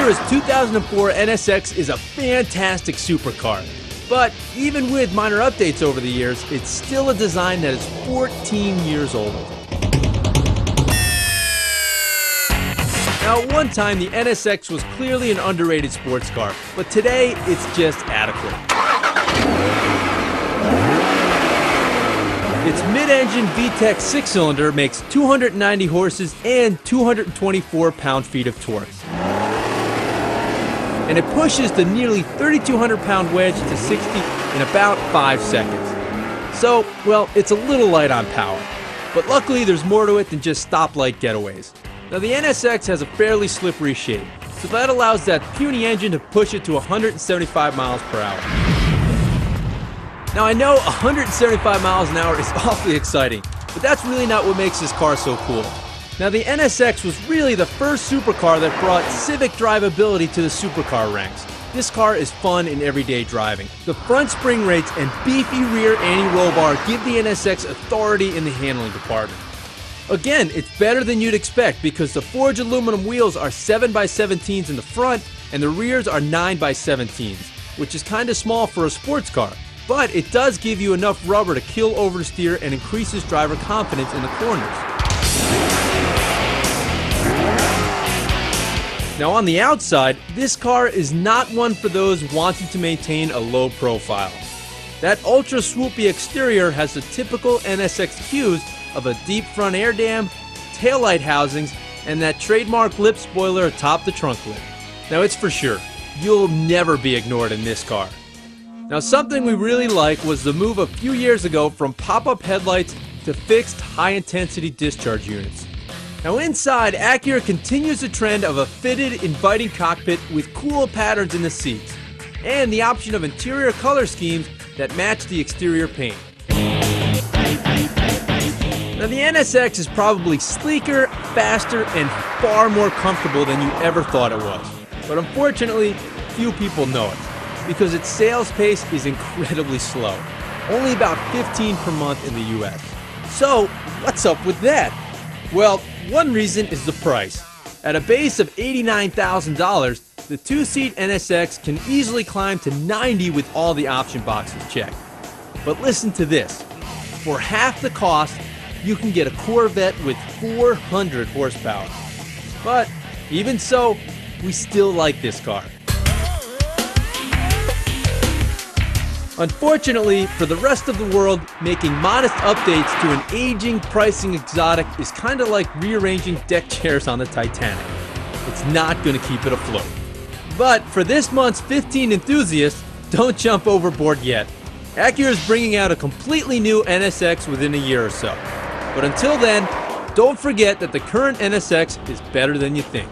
Acura's 2004 NSX is a fantastic supercar, but even with minor updates over the years, it's still a design that is 14 years old. Now, at one time, the NSX was clearly an underrated sports car, but today, it's just adequate. Its mid-engine VTEC 6-cylinder makes 290 horses and 224 pound-feet of torque. And it pushes the nearly 3,200-pound wedge to 60 in about 5 seconds. So, well, it's a little light on power. But luckily, there's more to it than just stoplight getaways. Now, the NSX has a fairly slippery shape, so that allows that puny engine to push it to 175 miles per hour. Now, I know 175 miles an hour is awfully exciting, but that's really not what makes this car so cool. Now, the NSX was really the first supercar that brought civic drivability to the supercar ranks. This car is fun in everyday driving. The front spring rates and beefy rear anti-roll bar give the NSX authority in the handling department. Again, it's better than you'd expect because the forged aluminum wheels are 7x17s in the front and the rears are 9x17s, which is kind of small for a sports car. But it does give you enough rubber to kill oversteer and increases driver confidence in the corners. Now on the outside, this car is not one for those wanting to maintain a low profile. That ultra swoopy exterior has the typical NSX cues of a deep front air dam, taillight housings, and that trademark lip spoiler atop the trunk lid. Now it's for sure, you'll never be ignored in this car. Now something we really like was the move a few years ago from pop-up headlights to fixed high-intensity discharge units. Now inside, Acura continues the trend of a fitted, inviting cockpit with cool patterns in the seats, and the option of interior color schemes that match the exterior paint. Now the NSX is probably sleeker, faster, and far more comfortable than you ever thought it was. But unfortunately, few people know it, because its sales pace is incredibly slow, only about 15 per month in the US. So, what's up with that? Well, one reason is the price. At a base of $89,000, the two-seat NSX can easily climb to $90,000 with all the option boxes checked. But listen to this. For half the cost, you can get a Corvette with 400 horsepower. But even so, we still like this car. Unfortunately, for the rest of the world, making modest updates to an aging, pricing exotic is kind of like rearranging deck chairs on the Titanic. It's not going to keep it afloat. But for this month's 15 enthusiasts, don't jump overboard yet. Acura is bringing out a completely new NSX within a year or so. But until then, don't forget that the current NSX is better than you think.